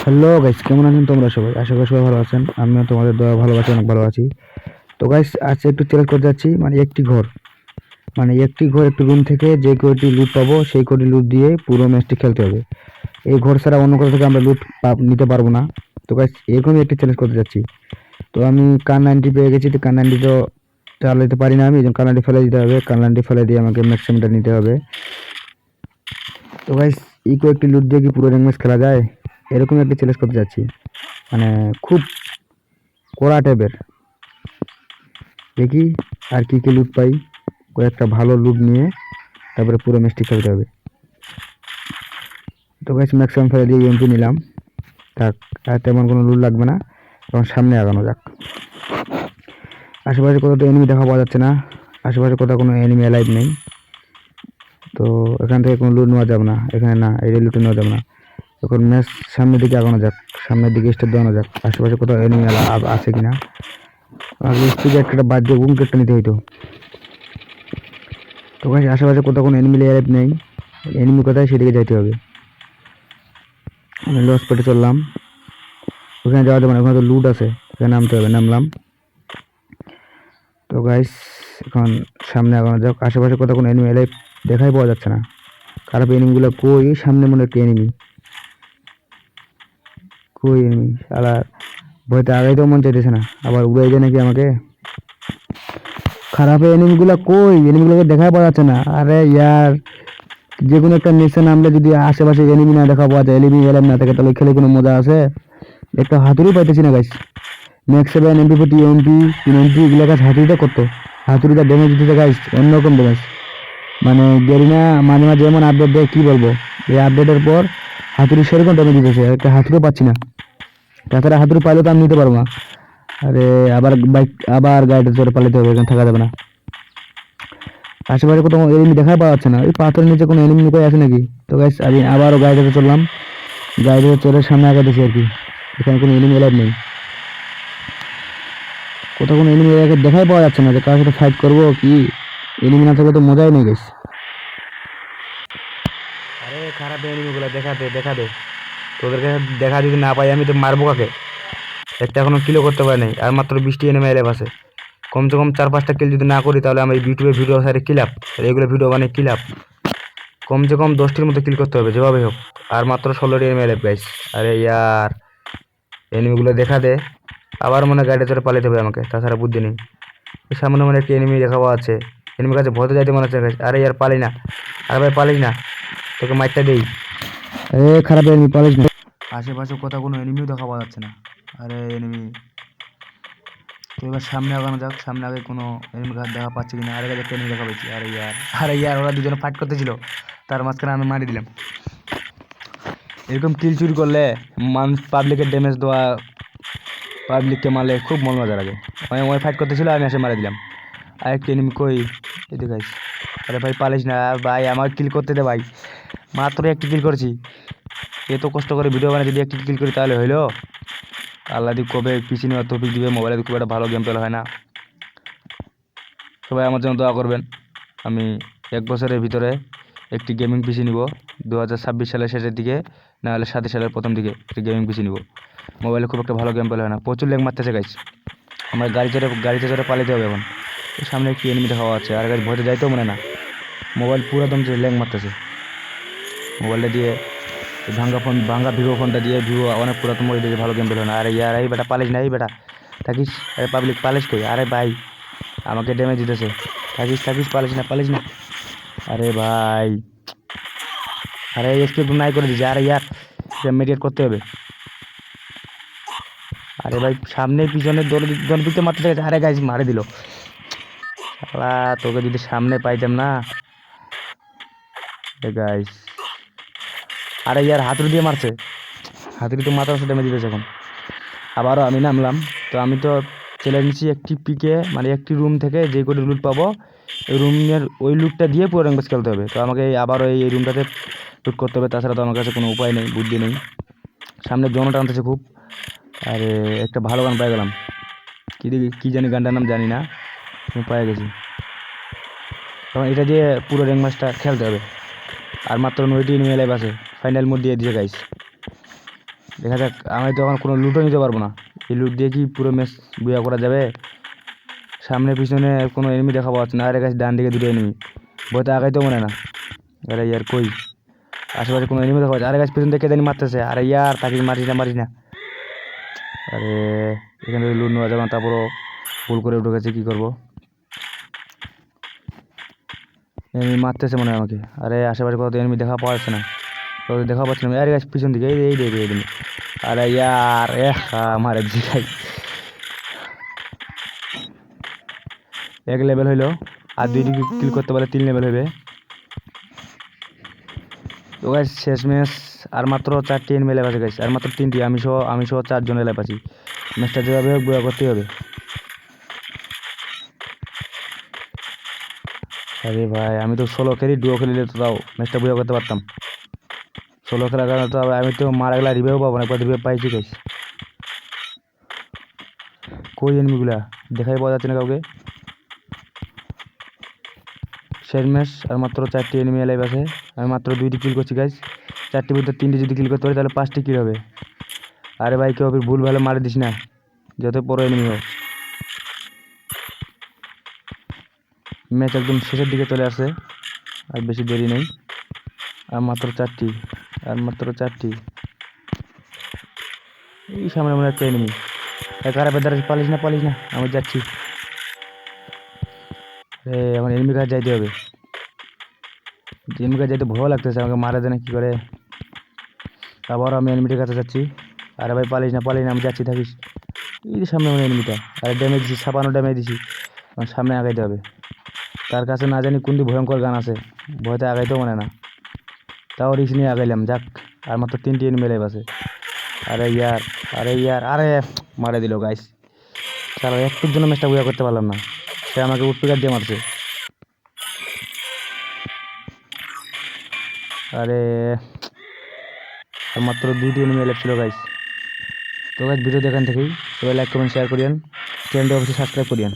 Hello guys, কেমন আছেন তোমরা সবাই? আশা করি সবাই ভালো আছেন। আমিও তোমাদের দয়া ভালোবাসা অনেক ভালো আছি। তো গাইস, আজকে একটু চ্যালেঞ্জ করতে যাচ্ছি। একটি ঘর একটি রুম থেকে যে কয়টি লুট পাবো সেই কয়টি লুট দিয়ে পুরো ম্যাচটি খেলতে হবে। এই ঘর ছাড়া অন্য কোথাও থেকে আমরা লুট নিতে পারবো না। তো গাইস, এরকমই একটি চ্যালেঞ্জ করতে যাচ্ছি। তো আমি কার 90 পেয়ে গেছি। তো কার 90 তো চালাতে পারি না, আমি কার 90 ফেলে দিতে হবে। কার 90 ফেলে দিয়ে আমাকে ম্যাক্সিমামটা নিতে হবে। তো গাইস, এই কয়েকটি লুট দিয়ে কি পুরো র্যাঙ্ক ম্যাচ খেলা যায়? এরকম একটা চ্যালেঞ্জ করতে যাচ্ছি, মানে খুব কড়া টাইপের। দেখি আর কি কি লুট পাই। কয়েকটা ভালো লুট নিয়ে তারপরে পুরো ম্যাচটি খেলতে হবে। তো গাইস, ম্যাক্সিমাম ফেলে দিয়ে এমপি নিলাম। থাক, আর তেমন কোনো লুট লাগবে না। তখন সামনে আগানো যাক। আশেপাশে কোথাও তো এনিমি দেখা পাওয়া যাচ্ছে না। আশেপাশে কোথাও কোনো এনিমি অ্যালাইভ নেই। তো এখান থেকে কোনো লুট নেওয়া যাবে না, এখানে না, এই লুটে নেওয়া যাবে না। এখন ম্যাচ সামনের দিকে আগানো যাক, সামনের দিকে স্টেপ দেওয়ানো যাক। আশেপাশে কোথাও এনিমি আছে কিনা। আগে স্পিডে একটা বাদ দিয়ে বুমকেটটা নিতে হইতো। তো গাইস, আশেপাশে কোথাও কোনো এনিমি অ্যালাইভ নেই। এনিমি কোথায় সেদিকে যাইতে হবে। আমি লস পেটে চললাম। ওখানে যাওয়া যাবে না, ওখানে তো লুট আছে, এখানে নামতে হবে। নামলাম। তো গাইস, এখন সামনে আগানো যাক। আশেপাশে কোথাও কোনো এনিমি অ্যালাইভ দেখাই পাওয়া যাচ্ছে না। খারাপ এনিমিগুলো কই? সামনে মনে একটা এনিমি। কই এনিমি? শালা ভয়তে আগাইতেও মন চাইতেছে না, আবার উড়াই যায় নাকি আমাকে। খারাপ এনিমিগুলো কই? এনিমিগুলোকে দেখাই পাওয়া যাচ্ছে না। আরে ইয়ার, যে কোনো একটা নিচে নামলে যদি আশেপাশে এনিমি না দেখা পাওয়া যায়, এনিমি এলাম না থাকে, তাহলে খেলে কোনো মজা আছে? একটা হাতুড়ি পাইতেছি না গাইস। ম্যাক্স 7 MP40 এমপি 3 এগুলো গাছ হাতুড়িটা করতো। হাতুড়িটা ড্যামেজ দিতে গাইস অন্যরকম ড্যামেজ। মানে গেরিনা মাঝে মাঝে এমন আপডেট দেয়, কি বলবো। এই আপডেটের পর হাতুড়ি সেরকম ড্যামেজ দিতেছে, একটা হাতুড়িও পাচ্ছি না। তাছাড়া হাতুড়ি পাইলে তো আমি নিতে পারবো না। আরে আবার বাইক, আবার গাড়িটা চড়ে পালাতে হবে, এখানে থাকা যাবে না। আশেপাশে কোথাও এনিমি দেখা পাওয়া যাচ্ছে না। এই পাথরের নিচে কোনো এনিমি লুকাই আছে নাকি? তো গাইস, আমি আবারও গাড়িটাতে চললাম। গাড়িটাতে চড়ে সামনে আগাতেছি আর কি। এখানে কোনো এনিমি এলাইভ নেই। কোথাও কোনো এনিমি দেখাই পাওয়া যাচ্ছে না, যে কার সাথে ফাইট করবো কি। এনিমি না থাকলে তো মজাই নেই গাইস। আরে খারাপ এনিমিগুলো দেখা দে, দেখা দে। তোদেরকে দেখা যদি না পাই আমি তো মারবো কাকে? একটা এখনো কিলও করতে পারি নাই, আর মাত্র 20টি এনিমি এলাইভ আছে। কমসে কম 4-5টা কিল যদি না করি, তাহলে আমার ইউটিউবে ভিডিও সাইডে কিল আপ, এগুলো ভিডিও মানে কিল আপ। কমসে কম 10টির মতো কিল করতে হবে যেভাবে হোক। আর মাত্র 16টি এনিমি এলাইভ গাইস। আরে ইয়ার, এনিমিগুলো দেখা দে। আবার মনে হয় গাড়ি ধরে পালাতে হবে আমাকে, তাছাড়া বুদ্ধি নেই। এই সামনে মনে একটি এনিমি দেখা পাওয়া আছে। এনিমির কাছে ভয়তে যাইতে মনে হচ্ছে guys। আরে ইয়ার, পালি না। আরে ভাই পালিস না, তোকে মাইরটা দেই। এ খারাপ এনিমি, পালিস না। আশেপাশে কোথাও কোনো এনিমিও দেখা পাওয়া যাচ্ছে না। আরে এনিমি, তো এবার সামনে আগানো যাক। সামনে আগে কোনো এনিমি দেখা পাচ্ছি কিনা। আরে কাছে একটা এনিমি দেখা পাচ্ছি। আরে ইয়ার, আরে ইয়ার, ওরা দুজনে ফাইট করতেছিল, তার মাঝখানে আমি মারি দিলাম। এরকম কিল চুরি করলে মানুষ, পাবলিকের ড্যামেজ দেওয়া, পাবলিককে মারলে খুব মজা লাগে। ওই ফাইট করতেছিল, আমি এসে মারি দিলাম। আর একটা এনিমি কই? এদিকে গাইস। আরে ভাই পালিস না ভাই, আমার কিল করতে দে ভাই। মাত্র একটি কিল করেছি। এত কষ্ট করে ভিডিও বানাই, যদি একটি কিল করি তাহলে হইলো? আল্লাহ দি কবে পিসি নেওয়ার তৌফিক দিবে, মোবাইলে খুব একটা ভালো গেম প্লে হয় না। সবাই আমার জন্য দোয়া করবেন। আমি 1 বছরের ভিতরে একটি গেমিং পিসি নিব। 2026 সালের শেষের দিকে, না হলে 27 সালের প্রথম দিকে একটি গেমিং পিসি নিব। মোবাইলে খুব একটা ভালো গেম প্লে হয় না, প্রচুর ল্যাগ মারতেছে গাইস। আমার গাড়িতে চড়ে পালাতে হবে এখন। সামনে একটি এনিমি দেখা আছে, আর গাছ ভয়তে যাইতেও মনে না। মোবাইল পুরো একদম ল্যাং মারতেছে। মোবাইলটা দিয়ে ভাঙ্গা ভিভো ফোনটা দিয়ে, ভিভো অনেক পুরাতন মোবাইল দিয়ে ভালো গেম পেল না। আরে ইয়ার, এই বেটা পালিস না, এই বেটা থাকিস। আরে পাবলিক পালিস কই? আরে ভাই আমাকে ড্যামেজ দিতেছে। থাকিস থাকিস, পালিস না, পালিস না। আরে ভাই, আরে এসকেপ নাই করে দিছে। আরে ইয়ার, মেডিকেট করতে হবে। আরে ভাই সামনে পিছনে দৌড় দিতে মারতে গেছে। আরে গাইস মারে দিল। শালা তোকে যদি সামনে পাইতাম না। গাইস, আরে ইয়ার, হাতুড়ি দিয়ে মারছে। হাতুড়ি তো মাথার সাথে ড্যামেজ দিতেছে এখন। আবারও আমি নামলাম। তো আমি তো চলে নিচ্ছি একটি পিকে, মানে একটি রুম থেকে যে করে লুট পাবো, ওই রুমের ওই লুটটা দিয়ে পুরো র্যাঙ্ক ম্যাচ খেলতে হবে। তো আমাকে আবারও এই রুমটাতে লুট করতে হবে, তাছাড়া তো আমার কাছে কোনো উপায় নেই, বুদ্ধি নেই। সামনে জনও টানতেছে খুব। আরে একটা ভালো গান পাই গেলাম। কী জানি গানটার নাম জানি না, পাই গেছি। তখন এটা দিয়ে পুরো র্যাঙ্ক ম্যাচটা খেলতে হবে। আর মাত্র 9টি এনিমি লাইভ আছে। ফাইনাল মোড দিয়ে দিয়েছে গাইস। দেখা যাক, আমি তো এখন কোনো লুটও নিতে পারবো না। এই লুট দিয়ে কি পুরো ম্যাচ বুয়া করা যাবে? সামনে পিছনে কোনো এনিমি দেখা পাচ্ছে না। আরে গাছ ডান দিকে দুটো এনিমি, বইতে আগাইতেও মনে না। আরে ইয়ার কই আশেপাশে কোনো এনিমি দেখা পাচ্ছে? আরে গাছ পিছন থেকে জানি মারতেছে। আরে ইয়ার তাকে মারিস না। আরে এখান থেকে লুট নেওয়া যাবে না, তারপরও ভুল করে উঠে গেছে, কী করবো? এনিমি মারতেছে মনে হয় আমাকে। আরে আশেপাশে কত এনিমি দেখা পাওয়া যাচ্ছে না, কত দেখা পাচ্ছে না। আরে গাছ পিছন দিকে এই এনিমি। আরে ইয়ার মারে জিগাই। এক লেভেল হইলো, আর 2 কিল করতে পারলে 3 লেভেল হবে। তো গাইস শেষ ম্যাচ, আর মাত্র 4টি এনিমি লাইভ আছে গাইস, আর মাত্র 3টি। আমি সহ 4 জনের লাইভ আছি। ম্যাচটা যেভাবে হোক বয়া করতেই হবে। আরে ভাই আমি তো সোলো খেলি, ডুও খেলিলে তো তাও ম্যাচটা বয়া করতে পারতাম। সোলো খেলার কারণে তো আমি তো মারা গেলে রিভাইভ পাবো না, একবার রিভাইভ পাইছি গাইস। কই এনিমিগুলা দেখাই পাওয়া যাচ্ছে না কাউকে। শেষ ম্যাচ, আর মাত্র 4টি এনিমি লাইভ আছে। আমি মাত্র 2টি কিল করছি গাইস। 4টির ভিতরে 3টি যদি কিল করতে পারি তাহলে 5টি কিল হবে। আরে ভাই কেউ ভুল ভালো মারে দিস না, যত বড় এনিমি হোক। ম্যাচ একদম শেষের দিকে চলে আসে, আর বেশি দেরি নেই। আর মাত্র 4টি। এই সামনে মনে একটা এনিমি। খারাপ দ্বারা পালিস না, আমি যাচ্ছি। এখন এনিমি কাছে যাইতে হবে। এনিমি কাছে যাইতে ভয় লাগতেছে, আমাকে মারা দেয় না কি করে। আবার আমি এনিমিটার কাছে যাচ্ছি। আরে ভাই পালিস না, আমি যাচ্ছি, থাকিস। এই যে সামনে এনিমিটা, আরে ড্যামেজ দিছি, 56 ড্যামেজ দিছি। আমার সামনে আগাইতে হবে। তার কাছে না জানি কোনটি ভয়ঙ্কর গান আছে, ভয়তে আগাইতেও মানে না। তাও রিস্ক নিয়ে আগাইলাম, যাক। আর মাত্র 3টি এনিমি লাইভ আছে। আরে মারে দিল গাইস। তারা একটুর জন্য ম্যাচটা বুয়া করতে পারলাম না, সে আমাকে উঠপিকার দিয়ে মারছে। আরে আর মাত্র 2টি এনিমি লাইভ ছিল গাইস। তো গাইস ভিডিও দেখান থেকেই সবাই লাইক কমেন্ট শেয়ার করিয়েন, চ্যানেলটা অবশ্যই সাবস্ক্রাইব করিয়েন।